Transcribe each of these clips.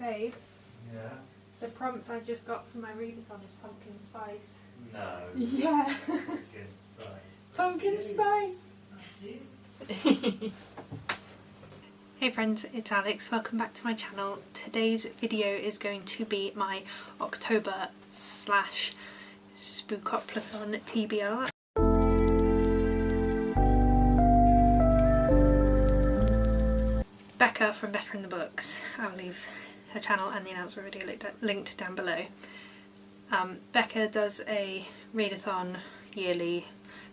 Babe, Yeah. the prompt I just got from my readathon is pumpkin spice. No. Yeah. Pumpkin spice. Pumpkin spice. Hey friends, it's Alex. Welcome back to my channel. Today's video is going to be my October / Spookoplathon TBR. Becca from Becca in the Books, I'll leave her channel and the announcement video linked down below. Becca does a readathon yearly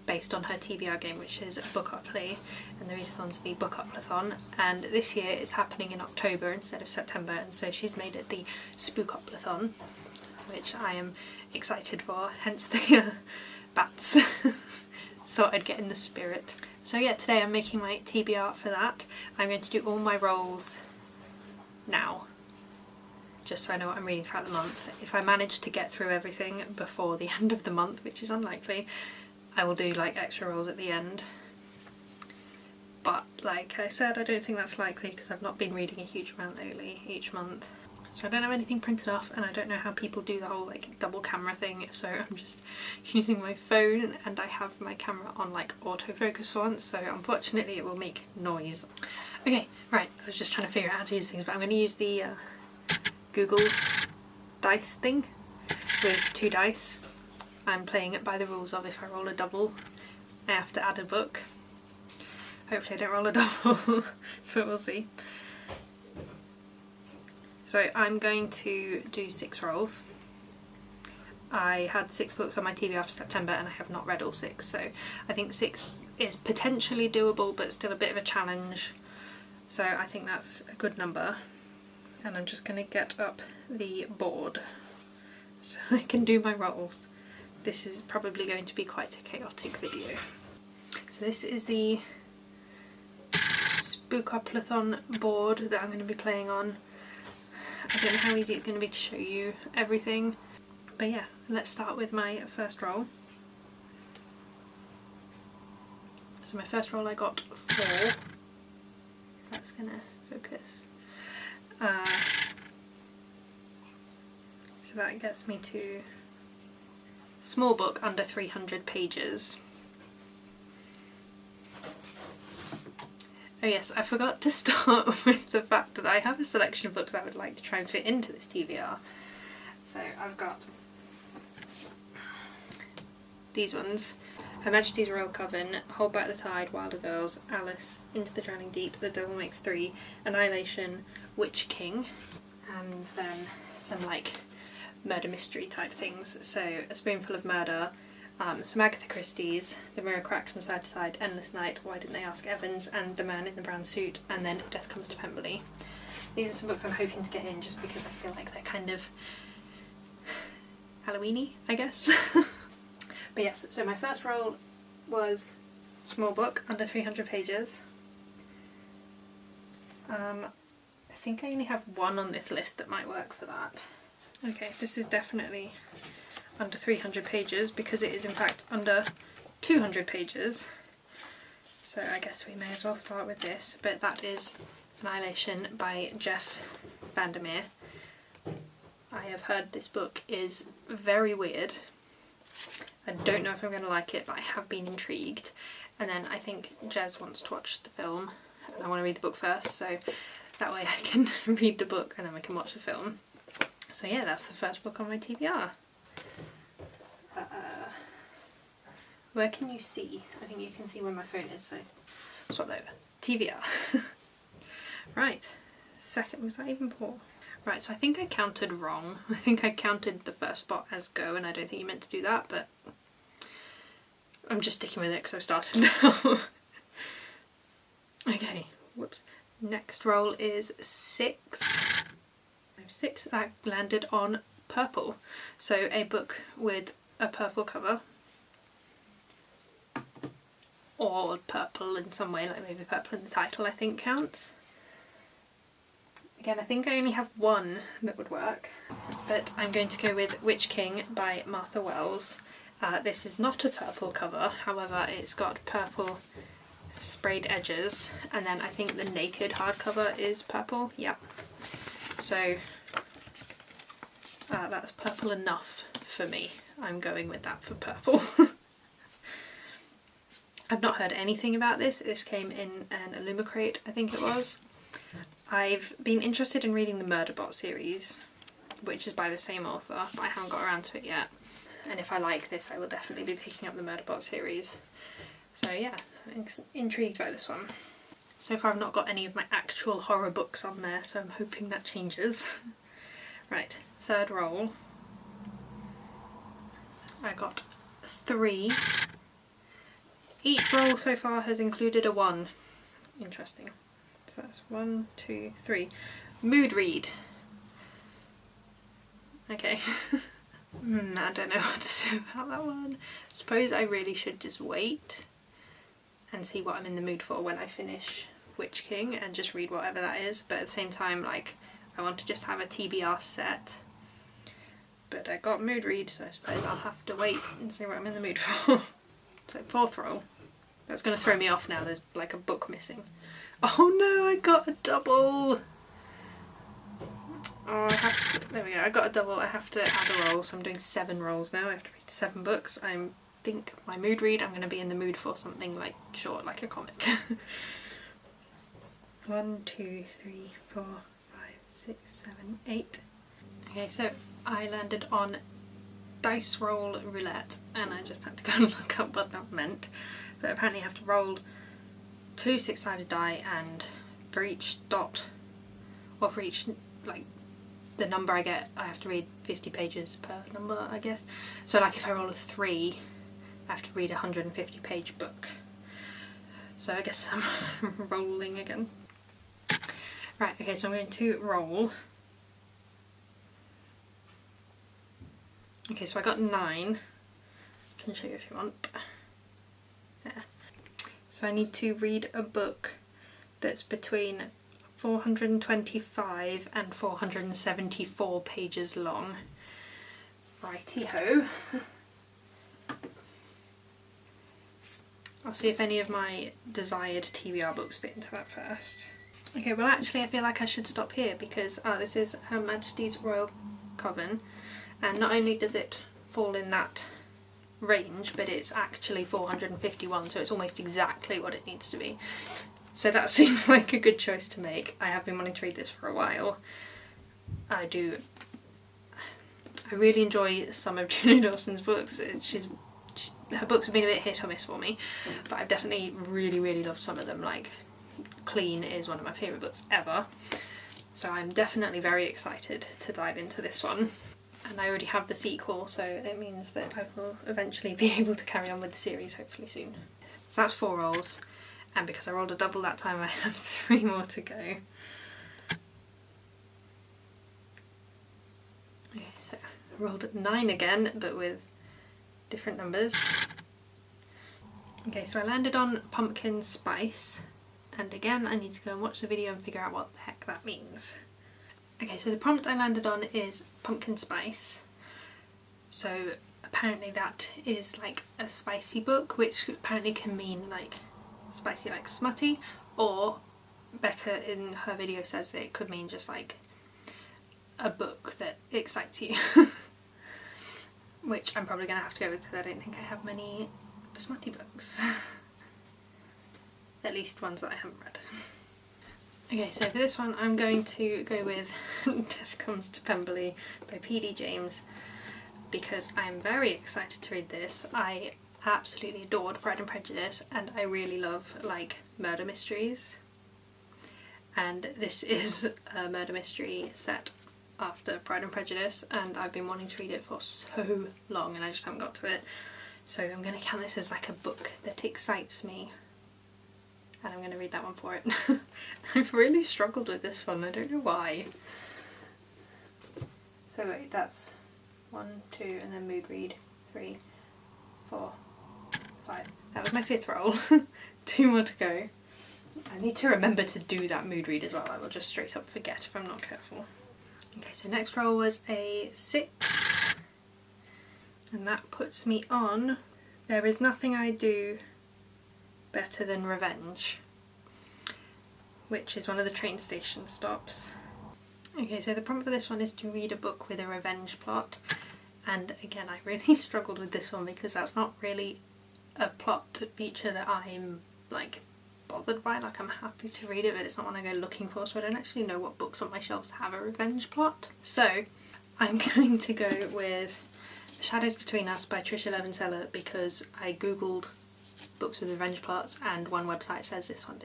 based on her TBR game, which is Spookoplathon, and the readathon's the Spookoplathon, and this year it's happening in October instead of September, and so she's made it the Spookoplathon, which I am excited for, hence the bats. Thought I'd get in the spirit. So yeah, today I'm making my TBR for that. I'm going to do all my rolls now, just so I know what I'm reading throughout the month. If I manage to get through everything before the end of the month, which is unlikely, I will do like extra rolls at the end. But like I said, I don't think that's likely because I've not been reading a huge amount lately each month. So I don't have anything printed off, and I don't know how people do the whole like double camera thing, so I'm just using my phone, and I have my camera on like autofocus for once, so unfortunately it will make noise. Okay, right, I was just trying to figure out how to use things, but I'm going to use the Google dice thing with 2 dice. I'm playing it by the rules of if I roll a double, I have to add a book. Hopefully I don't roll a double, but we'll see. So I'm going to do 6 rolls. I had 6 books on my TBR for September and I have not read all 6, so I think 6 is potentially doable but still a bit of a challenge. So I think that's a good number. And I'm just going to get up the board so I can do my rolls. This is probably going to be quite a chaotic video. So this is the Spookoplathon board that I'm going to be playing on. I don't know how easy it's going to be to show you everything, but yeah, let's start with my first roll. So my first roll I got 4. That's going to focus. So that gets me to small book under 300 pages. Oh yes, I forgot to start with the fact that I have a selection of books I would like to try and fit into this TBR. So I've got these ones: Her Majesty's Royal Coven, Hold Back the Tide, Wilder Girls, Alice, Into the Drowning Deep, The Devil Makes 3, Annihilation, Witch King, and then some like murder mystery type things. So A Spoonful of Murder, some Agatha Christie's, The Mirror Cracked from Side to Side, Endless Night, Why Didn't They Ask Evans, and The Man in the Brown Suit, and then Death Comes to Pemberley. These are some books I'm hoping to get in just because I feel like they're kind of Halloween-y, I guess. But yes, so my first roll was small book, under 300 pages. I think I only have 1 on this list that might work for that. Okay, this is definitely under 300 pages because it is in fact under 200 pages. So I guess we may as well start with this, but that is Annihilation by Jeff Vandermeer. I have heard this book is very weird. I don't know if I'm going to like it, but I have been intrigued. And then I think Jez wants to watch the film, and I want to read the book first, so that way I can read the book and then we can watch the film. So yeah, that's the first book on my TBR. Where can you see? I think you can see where my phone is, so swap over. TBR. Right, second, was that even 4? Right, so I think I counted wrong. I think I counted the first spot as go, and I don't think you meant to do that, but I'm just sticking with it because I've started now. Okay, whoops. Next roll is 6. 6, that landed on purple. So a book with a purple cover, or purple in some way, like maybe purple in the title I think counts. Again, I think I only have 1 that would work, but I'm going to go with Witch King by Martha Wells. This is not a purple cover, however it's got purple sprayed edges, and then I think the naked hardcover is purple, yeah. So That's purple enough for me. I'm going with that for purple. I've not heard anything about this. This came in an Illumicrate, I think it was. I've been interested in reading the Murderbot series, which is by the same author, but I haven't got around to it yet. And if I like this, I will definitely be picking up the Murderbot series. So yeah, I'm intrigued by this one. So far I've not got any of my actual horror books on there, so I'm hoping that changes. Right, third roll. I got 3. Each roll so far has included a 1. Interesting. So that's 1, 2, 3. Mood read. Okay. I don't know what to do about that one. Suppose I really should just wait and see what I'm in the mood for when I finish Witch King and just read whatever that is, but at the same time, like, I want to just have a TBR set. But I got mood read, so I suppose I'll have to wait and see what I'm in the mood for. So 4th roll. That's going to throw me off now, there's like a book missing. Oh no, I got a double! Oh, there we go, I got a double. I have to add a roll, so I'm doing 7 rolls now. I have to read 7 books. I think my mood read, I'm going to be in the mood for something like short, like a comic. 1, 2, 3, 4, 5, 6, 7, 8. Okay, so I landed on dice roll roulette, and I just had to go and look up what that meant. But apparently you have to roll 2 6-sided die, and for each dot, or for each, like, the number I get, I have to read 50 pages per number, I guess. So like if I roll a 3, I have to read a 150 page book. So I guess I'm rolling again. Right, okay, so I'm going to roll. Okay, so I got 9. I can show you if you want. Yeah. So I need to read a book that's between 425 and 474 pages long. Righty-ho. I'll see if any of my desired TBR books fit into that first. Okay, well actually I feel like I should stop here because this is Her Majesty's Royal Coven, and not only does it fall in that range, but it's actually 451, so it's almost exactly what it needs to be. So that seems like a good choice to make. I have been wanting to read this for a while. I really enjoy some of Julie Dawson's books. Her books have been a bit hit or miss for me, but I've definitely really loved some of them. Like Clean is one of my favourite books ever. So I'm definitely very excited to dive into this one. And I already have the sequel, so it means that I will eventually be able to carry on with the series, hopefully soon. So that's 4 rolls. And because I rolled a double that time, I have 3 more to go. Okay, so I rolled 9 again, but with different numbers. Okay, so I landed on pumpkin spice, and again I need to go and watch the video and figure out what the heck that means. Okay, so the prompt I landed on is pumpkin spice. So apparently that is like a spicy book, which apparently can mean like spicy like smutty, or Becca in her video says that it could mean just like a book that excites you. Which I'm probably going to have to go with because I don't think I have many smutty books. At least ones that I haven't read. Okay, so for this one I'm going to go with Death Comes to Pemberley by P.D. James because I'm very excited to read this. I absolutely adored Pride and Prejudice, and I really love like murder mysteries, and this is a murder mystery set after Pride and Prejudice, and I've been wanting to read it for so long and I just haven't got to it. So I'm going to count this as like a book that excites me, and I'm going to read that one for it. I've really struggled with this one, I don't know why. So wait, that's 1, 2 and then mood read, 3, 4, 5. That was my 5th roll. 2 more to go. I need to remember to do that mood read as well. I will just straight up forget if I'm not careful. Okay, so next roll was a 6. And that puts me on There Is Nothing I Do Better Than Revenge, which is one of the train station stops. Okay, so the prompt for this one is to read a book with a revenge plot, and again I really struggled with this one because that's not really a plot feature that I'm like bothered by. Like, I'm happy to read it, but it's not one I go looking for, so I don't actually know what books on my shelves have a revenge plot. So I'm going to go with The Shadows Between Us by Trisha Levenseller because I googled books with revenge plots and one website says this one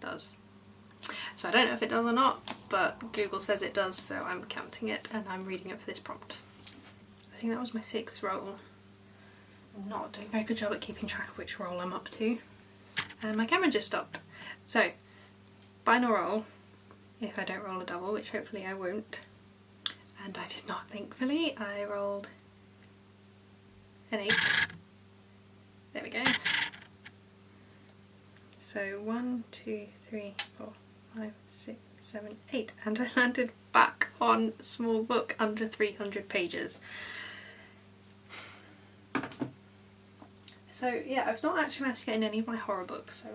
does. So I don't know if it does or not, but Google says it does, so I'm counting it and I'm reading it for this prompt. I think that was my 6th roll. I'm not doing a very good job at keeping track of which roll I'm up to. And my camera just stopped. So, final roll, if I don't roll a double, which hopefully I won't. And I did not, thankfully. I rolled an 8. There we go. So 1, 2, 3, 4, 5, 6, 7, 8. And I landed back on small book under 300 pages. So yeah, I've not actually managed to get in any of my horror books, so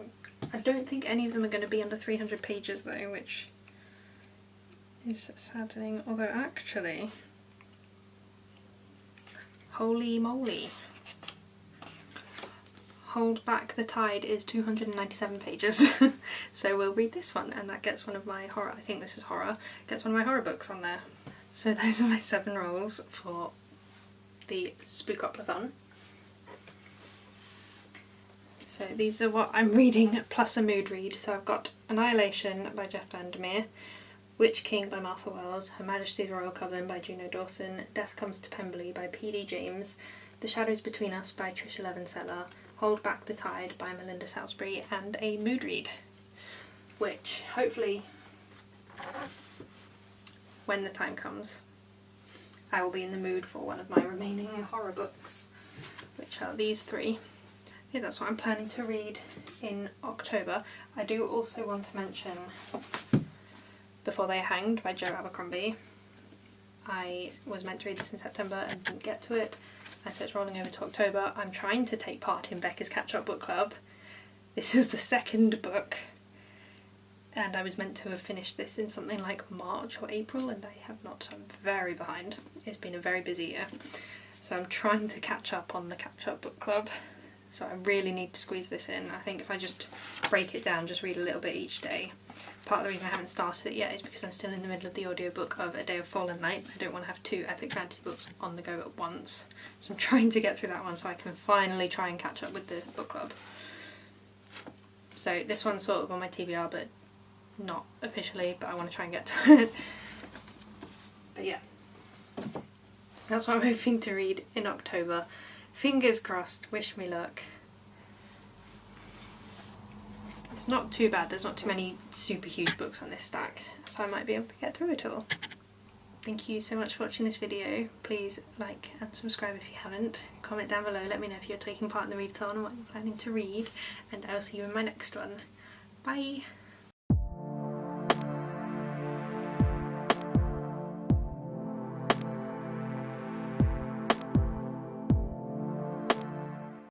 I don't think any of them are going to be under 300 pages though, which is saddening. Although actually, holy moly, Hold Back the Tide is 297 pages. So we'll read this one, and that gets one of my horror, I think this is horror, gets one of my horror books on there. So those are my 7 rolls for the Spookoplathon. So these are what I'm reading plus a mood read. So I've got Annihilation by Jeff Vandermeer, Witch King by Martha Wells, Her Majesty's Royal Coven by Juno Dawson, Death Comes to Pemberley by P.D. James, The Shadows Between Us by Trisha Levenseller, Hold Back the Tide by Melinda Salisbury, and a mood read, which hopefully, when the time comes, I will be in the mood for one of my remaining horror books, which are these 3. Yeah, that's what I'm planning to read in October. I do also want to mention Before They Are Hanged by Joe Abercrombie. I was meant to read this in September and didn't get to it, and so it's rolling over to October. I'm trying to take part in Becca's Catch-Up Book Club. This is the 2nd book, and I was meant to have finished this in something like March or April, and I have not, so I'm very behind. It's been a very busy year. So I'm trying to catch up on the Catch-Up Book Club. So I really need to squeeze this in. I think if I just break it down, just read a little bit each day. Part of the reason I haven't started it yet is because I'm still in the middle of the audiobook of A Day of Fallen Night. I don't want to have 2 epic fantasy books on the go at once. So I'm trying to get through that one so I can finally try and catch up with the book club. So this one's sort of on my TBR, but not officially, but I want to try and get to it. But yeah, that's what I'm hoping to read in October. Fingers crossed, wish me luck. It's not too bad, there's not too many super huge books on this stack, so I might be able to get through it all. Thank you so much for watching this video. Please like and subscribe if you haven't. Comment down below, let me know if you're taking part in the readathon and what you're planning to read, and I'll see you in my next one. Bye!